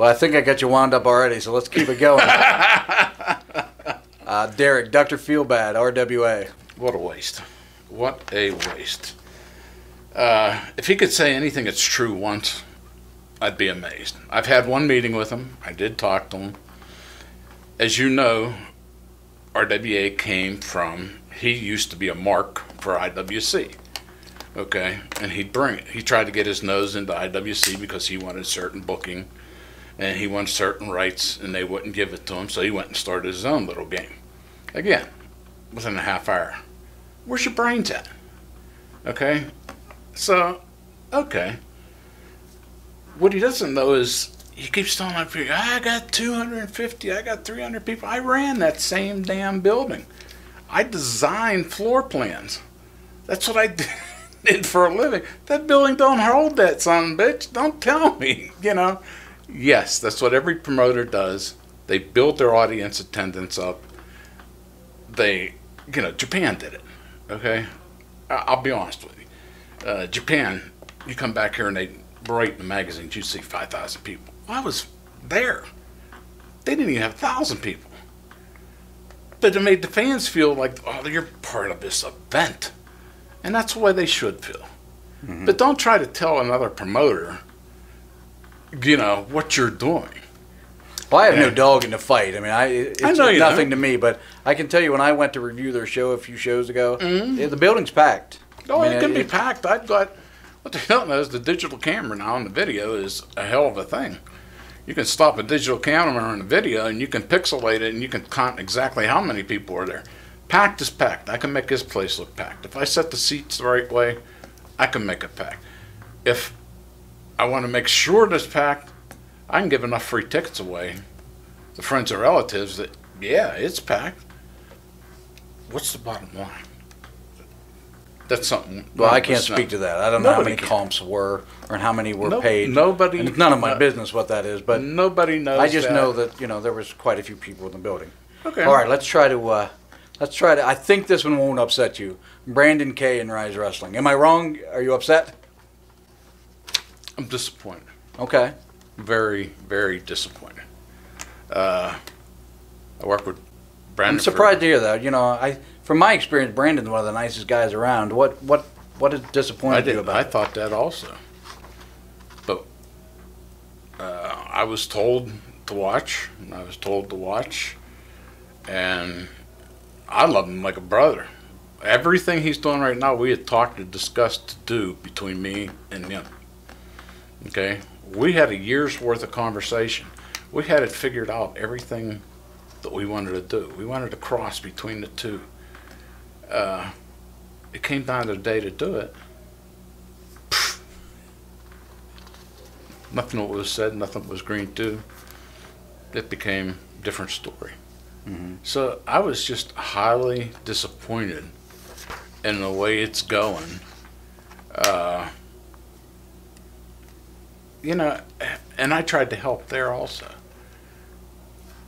Well, I think I got you wound up already, so let's keep it going. Derek, Dr. Feelbad, RWA. What a waste. What a waste. If he could say anything that's true once, I'd be amazed. I've had one meeting with him. I did talk to him. As you know, RWA came from, he used to be a mark for IWC. Okay, and he'd bring it. He tried to get his nose into IWC because he wanted certain booking and he wanted certain rights and they wouldn't give it to him, so he went and started his own little game. Again, within a half hour. Where's your brains at? Okay, so, okay. What he doesn't know is he keeps telling up here, I got 250, I got 300 people. I ran that same damn building. I designed floor plans. That's what I did for a living. That building don't hold that, son of a bitch. Don't tell me, you know. Yes, that's what every promoter does. They build their audience attendance up. They, you know, Japan did it, okay? I'll be honest with you. Japan, you come back here and they write in the magazines, you see 5,000 people. Well, I was there. They didn't even have 1,000 people. But it made the fans feel like, oh, you're part of this event. And that's the way they should feel. Mm-hmm. But don't try to tell another promoter, you know, what you're doing. Well, I have no dog in the fight. I mean, it's nothing don't. to me. But I can tell you, when I went to review their show a few shows ago, the building's packed. Oh, I mean, it can be packed. I thought, what they don't know is the digital camera now on the video is a hell of a thing. You can stop a digital camera on the video and you can pixelate it and you can count exactly how many people are there. Packed is packed. I can make this place look packed. If I set the seats the right way, I can make it packed. If I want to make sure it's packed, I can give enough free tickets away to friends or relatives that, yeah, it's packed. What's the bottom line? That's something. Well, I can't speak to that. I don't know how many comps were or how many were paid. Nobody. And it's none of my business what that is, but nobody knows. I just know that, you know, there was quite a few people in the building. Okay. All right, let's try to. I think this one won't upset you. Brandon K. in Ryse Wrestling. Am I wrong? Are you upset? I'm disappointed. Okay. Very, very disappointed. I work with Brandon. I'm surprised to hear that. You know, from my experience, Brandon's one of the nicest guys around. What has disappointed you about it? I thought that also. But I was told to watch, and I was told to watch, and I love him like a brother. Everything he's doing right now, we had talked and discussed to do between me and him. Okay? We had a year's worth of conversation. We had it figured out, everything that we wanted to do. We wanted to cross between the two. It came down to the day to do it. Nothing was said, nothing was agreed to. It became a different story. Mm-hmm. So I was just highly disappointed in the way it's going. You know, and I tried to help there also.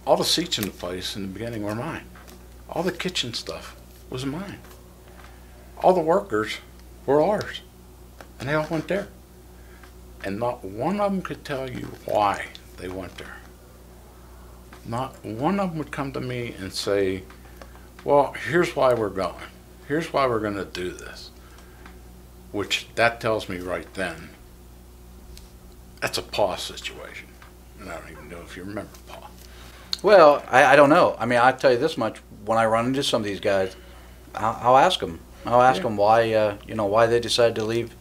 All the seats in the place in the beginning were mine. All the kitchen stuff was mine. All the workers were ours. And they all went there. And not one of them could tell you why they went there. Not one of them would come to me and say, well, here's why we're going. Here's why we're going to do this. Which, that tells me right then, that's a Paw situation. And I don't even know if you remember Paw. Well, I don't know. I mean, I'll tell you this much. When I run into some of these guys, I'll ask them. I'll ask them why, why they decided to leave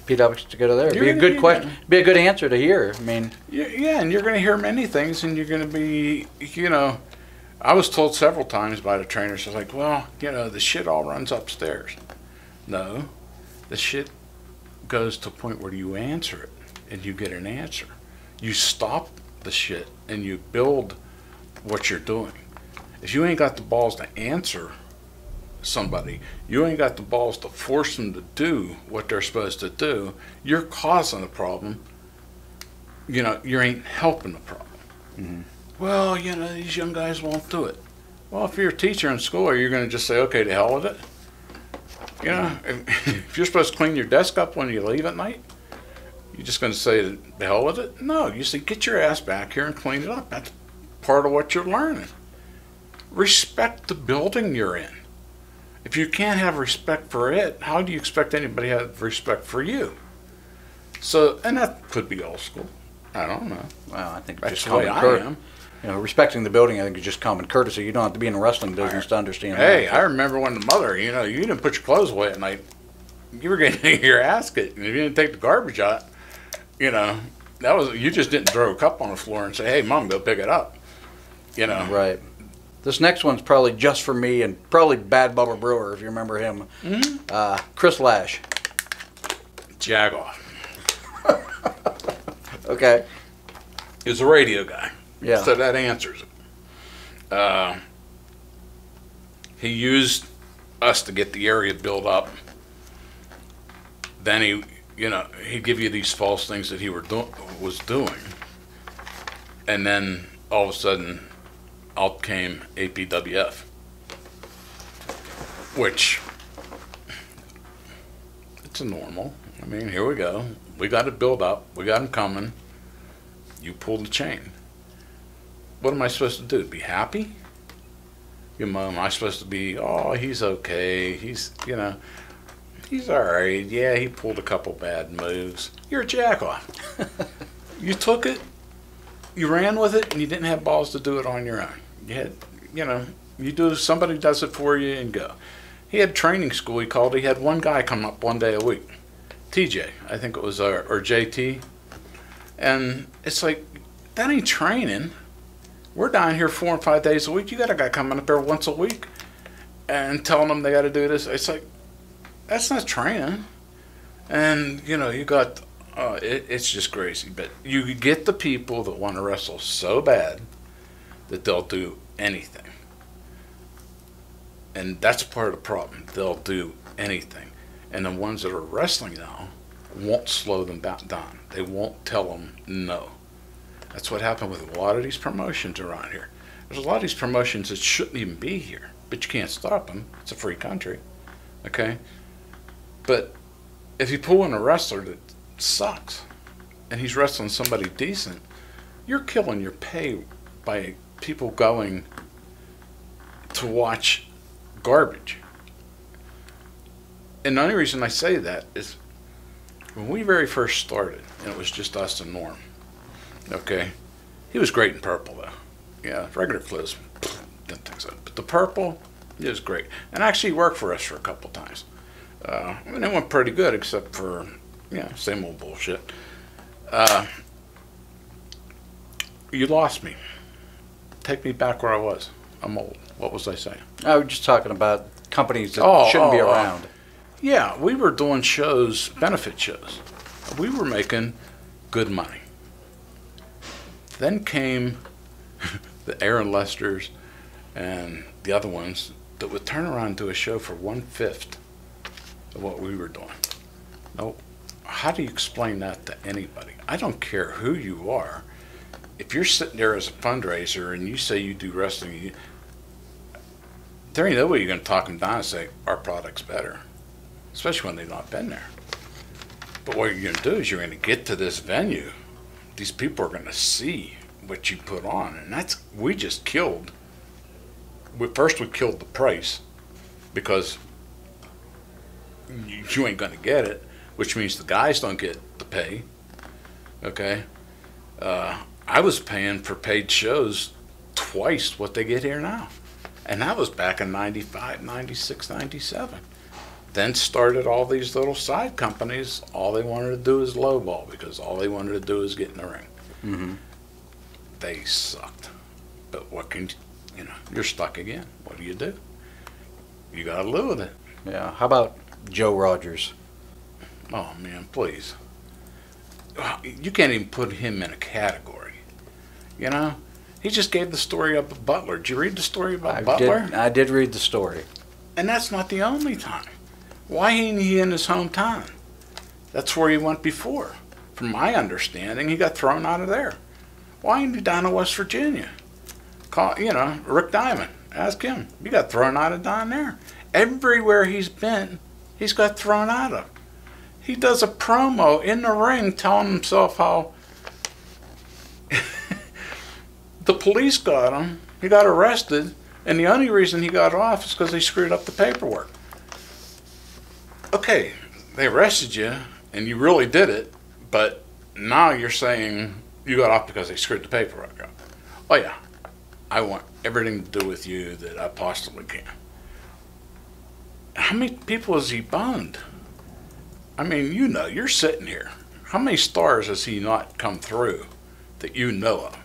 PWX to go to there. It'd be a good question. Be a good answer to hear. I mean, yeah, and you're going to hear many things, and you're going to be, I was told several times by the trainers, like, well, the shit all runs upstairs. No, the shit goes to a point where you answer it, and you get an answer. You stop the shit, and you build what you're doing. If you ain't got the balls to answer somebody, you ain't got the balls to force them to do what they're supposed to do, you're causing a problem. You ain't helping the problem. Mm-hmm. Well, these young guys won't do it. Well, if you're a teacher in school, are you going to just say, okay, to hell with it? If you're supposed to clean your desk up when you leave at night, You just going to say the hell with it? No, you say get your ass back here and clean it up. That's part of what you're learning. Respect the building you're in. If you can't have respect for it, how do you expect anybody to have respect for you? So, and that could be old school. I don't know. Well, I think That's just the way common I courtesy. am. You know, respecting the building, I think, is just common courtesy. You don't have to be in the wrestling business to understand Hey, that. I remember when the mother, you didn't put your clothes away at night. You were getting your ass kicked, and if you didn't take the garbage out, you just didn't throw a cup on the floor and say, "Hey, Mom, go pick it up." Right. This next one's probably just for me and probably Bad Bubba Brewer, if you remember him. Chris Lash. Jag off. Okay. He was a radio guy. Yeah. So that answers it. He used us to get the area built up. Then he'd give you these false things that he was doing. And then all of a sudden, out came APWF. Which, it's a normal. I mean, here we go. We got it built up. We got him coming. You pull the chain. What am I supposed to do? Be happy? Am I supposed to be, oh, he's okay. He's all right. Yeah, he pulled a couple bad moves. You're a jack-off. You took it, you ran with it, and you didn't have balls to do it on your own. You had, somebody does it for you and go. He had training school, he called. He had one guy come up one day a week. TJ, I think it was, or JT. And it's like, that ain't training. We're down here 4 and 5 days a week. You got a guy coming up there once a week and telling them they got to do this. It's like, that's not training. And, you got, it's just crazy. But you get the people that want to wrestle so bad that they'll do anything. And that's part of the problem. They'll do anything. And the ones that are wrestling now won't slow them down. They won't tell them no. That's what happened with a lot of these promotions around here. There's a lot of these promotions that shouldn't even be here, but you can't stop them. It's a free country, okay? But if you pull in a wrestler that sucks, and he's wrestling somebody decent, you're killing your pay by people going to watch garbage. And the only reason I say that is when we very first started, and it was just us and Norm, okay, he was great in purple though. Yeah, regular clothes, didn't think so. But the purple, it was great. And actually he worked for us for a couple times. And it went pretty good except for, same old bullshit. You lost me. Take me back where I was. I'm old. What was I saying? I was just talking about companies that shouldn't be around. Yeah, we were doing shows, benefit shows. We were making good money. Then came the Aaron Lesters and the other ones that would turn around and do a show for 1/5 of what we were doing. No, how do you explain that to anybody? I don't care who you are. If you're sitting there as a fundraiser and you say you do wrestling, there ain't no way you're going to talk them down and say, our product's better. Especially when they've not been there. But what you're going to do is you're going to get to this venue. These people are going to see what you put on. And we just killed. First we killed the price because you ain't going to get it, which means the guys don't get the pay. Okay? I was paying for paid shows twice what they get here now. And that was back in 95, 96, 97. Then started all these little side companies. All they wanted to do is lowball because all they wanted to do is get in the ring. Mm-hmm. They sucked. But what can you're stuck again. What do? You got to live with it. Yeah. How about Joe Rogers? Oh, man, please. You can't even put him in a category. He just gave the story of Butler. Did you read the story about Butler? I did read the story. And that's not the only time. Why ain't he in his hometown? That's where he went before. From my understanding, he got thrown out of there. Why ain't he down in West Virginia? Call, Rick Diamond. Ask him. He got thrown out of down there. Everywhere he's been, he's got thrown out of. He does a promo in the ring telling himself how the police got him. He got arrested, and the only reason he got off is because they screwed up the paperwork. Okay, they arrested you, and you really did it, but now you're saying you got off because they screwed the paperwork up. Oh yeah, I want everything to do with you that I possibly can. How many people has he boned? I mean, you know, you're sitting here. How many stars has he not come through that you know of?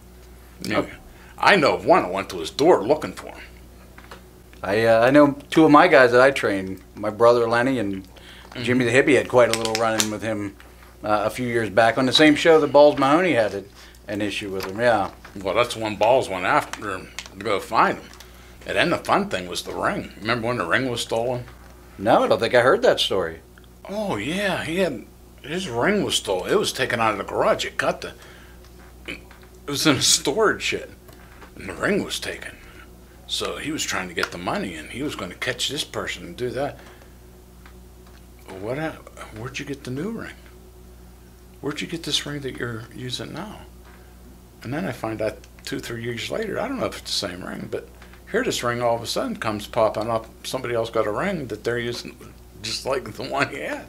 I know of one. I went to his door looking for him. I know two of my guys that I trained. My brother Lenny and Jimmy the Hippie had quite a little run-in with him a few years back on the same show that Balls Mahoney had an issue with him. Yeah. Well, that's when Balls went after him to go find him. And then the fun thing was the ring. Remember when the ring was stolen? No, I don't think I heard that story. Oh yeah, his ring was stolen. It was taken out of the garage at Kato. It was in a storage shed, and the ring was taken. So he was trying to get the money, and he was going to catch this person and do that. Where'd you get the new ring? Where'd you get this ring that you're using now? And then I find out 2-3 years later, I don't know if it's the same ring, but here this ring all of a sudden comes popping up. Somebody else got a ring that they're using just like the one he had.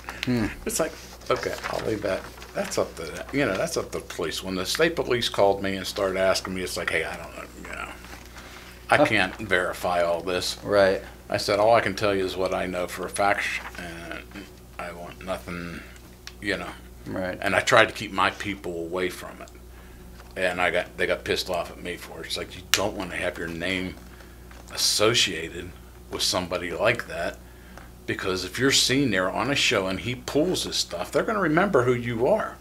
It's like, okay, I'll leave that. That's up to that's up to the police. When the state police called me and started asking me, it's like, hey, I don't know, I can't verify all this. Right. I said, all I can tell you is what I know for a fact, and I want nothing, Right. And I tried to keep my people away from it. And they got pissed off at me for it. It's like, you don't want to have your name associated with somebody like that, because if you're seen there on a show and he pulls this stuff, they're going to remember who you are.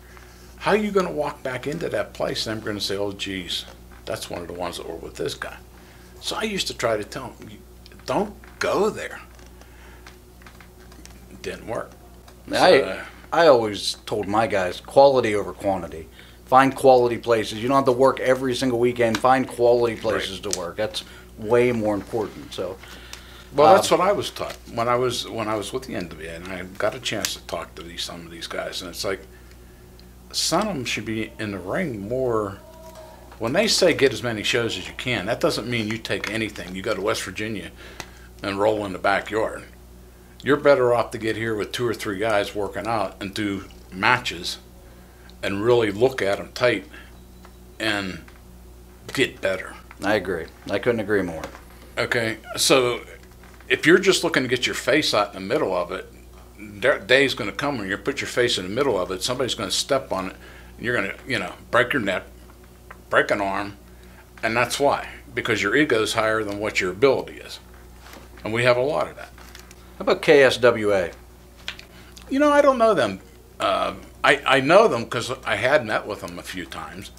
How are you going to walk back into that place and they're going to say, oh geez, that's one of the ones that were with this guy? So I used to try to tell them, don't go there. It didn't work. I always told my guys, quality over quantity. Find quality places. You don't have to work every single weekend. Find quality places to work. That's way more important. So, well, that's what I was taught when I was with the NWA, and I got a chance to talk to some of these guys, and it's like some of them should be in the ring more. When they say get as many shows as you can, that doesn't mean you take anything. You go to West Virginia and roll in the backyard. You're better off to get here with 2 or 3 guys working out and do matches and really look at them tight and get better. I agree. I couldn't agree more. Okay, so if you're just looking to get your face out in the middle of it, that day's going to come when you put your face in the middle of it, somebody's going to step on it, and you're going to, break your neck, break an arm, and that's why. Because your ego's higher than what your ability is. And we have a lot of that. How about KSWA? I don't know them. I know them because I had met with them a few times.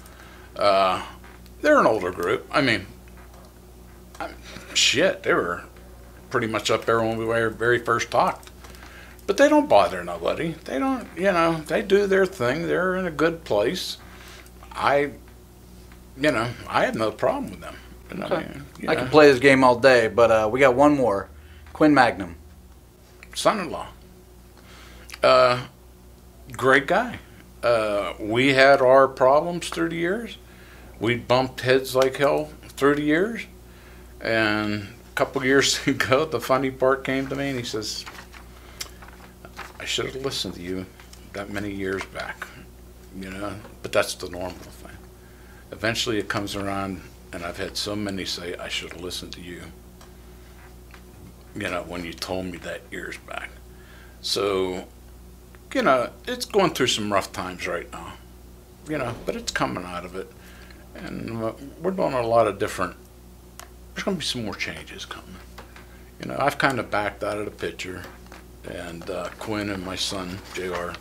They're an older group. I mean, they were pretty much up there when we very first talked. But they don't bother nobody. They don't, they do their thing. They're in a good place. I have no problem with them. Okay. I can play this game all day, but we got one more. Quinn Magnum. Son-in-law. Great guy. We had our problems through the years. We bumped heads like hell through the years. And a couple years ago, the funny part came to me, and he says, I should have listened to you that many years back. But that's the normal thing. Eventually it comes around, and I've had so many say, I should have listened to you, when you told me that years back. So, it's going through some rough times right now, but it's coming out of it. And we're doing a lot of different, there's going to be some more changes coming. I've kind of backed out of the picture, and Quinn and my son, JR,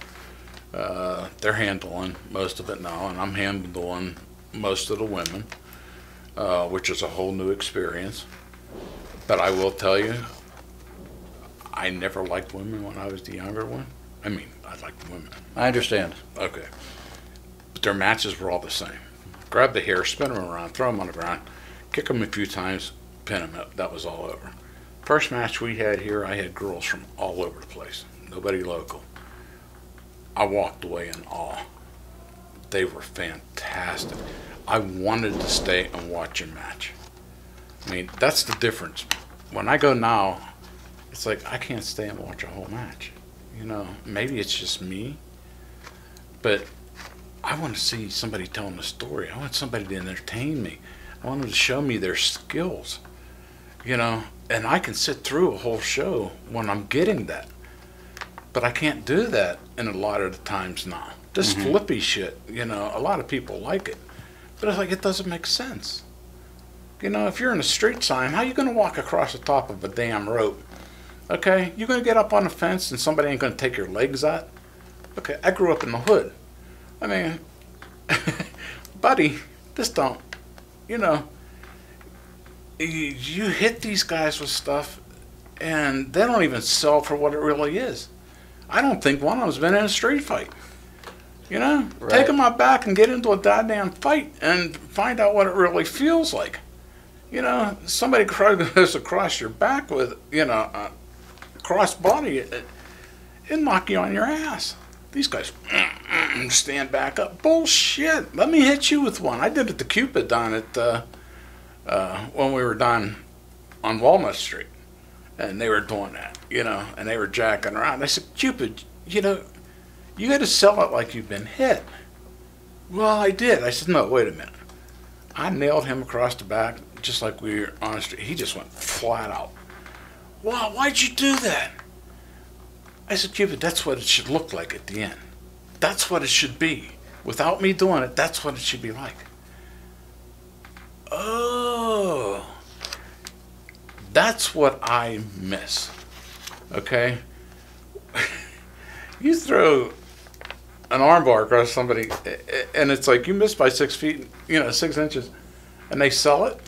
they're handling most of it now, and I'm handling most of the women, which is a whole new experience. But I will tell you, I never liked women when I was the younger one. I mean, I liked women. I understand. Okay. But their matches were all the same. Grab the hair, spin them around, throw them on the ground, kick them a few times, pin them up. That was all over. First match we had here, I had girls from all over the place. Nobody local. I walked away in awe. They were fantastic. I wanted to stay and watch a match. I mean, that's the difference. When I go now, it's like I can't stay and watch a whole match. You know, maybe it's just me, but I want to see somebody telling a story. I want somebody to entertain me. I want them to show me their skills, you know, and I can sit through a whole show when I'm getting that. But I can't do that in a lot of the times now. This flippy shit, you know, a lot of people like it. But it's like, it doesn't make sense. You know, if you're in a street sign, how are you going to walk across the top of a damn rope? Okay, you're going to get up on the fence and somebody ain't going to take your legs out? Okay, I grew up in the hood. I mean, buddy, this don't, you know, you hit these guys with stuff and they don't even sell for what it really is. I don't think one of them's been in a street fight. You know, take them out back and get into a goddamn fight and find out what it really feels like. You know, somebody goes across your back with, you know, a cross body, it'll knock you on your ass. These guys stand back up. Bullshit. Let me hit you with one. I did it to Cupid down at, when we were down on Walnut Street. And they were doing that, you know, and they were jacking around. I said, Cupid, you know, you got to sell it like you've been hit. Well, I did. I said, no, wait a minute. I nailed him across the back just like we were on the street. He just went flat out. Wow, why'd you do that? I said, Cupid, that's what it should look like at the end. That's what it should be. Without me doing it, that's what it should be like. Oh, that's what I miss. Okay? You throw an armbar across somebody, and it's like you missed by 6 feet, you know, 6 inches, and they sell it.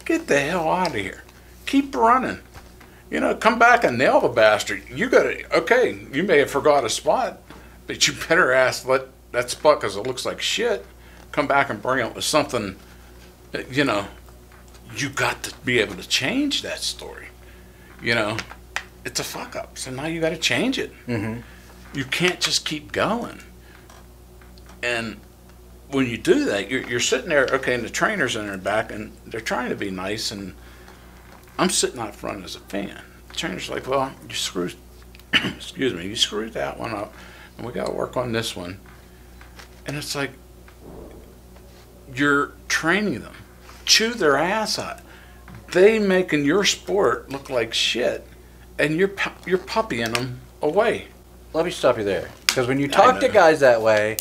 Get the hell out of here. Keep running. You know, come back and nail the bastard. You gotta, okay, you may have forgot a spot, but you better let that spot, because it looks like shit, come back and bring it with something, you know, you got to be able to change that story. You know, it's a fuck up, so now you got to change it. You can't just keep going. And when you do that, you're sitting there, okay, and the trainer's in the back, and they're trying to be nice, and I'm sitting out front as a fan. The trainer's like, well, you screwed, excuse me, you screwed that one up, and we got to work on this one. And it's like, you're training them. Chew their ass out. They making your sport look like shit, and you're puppying them away. Let me stop you there, because when you talk to guys that way,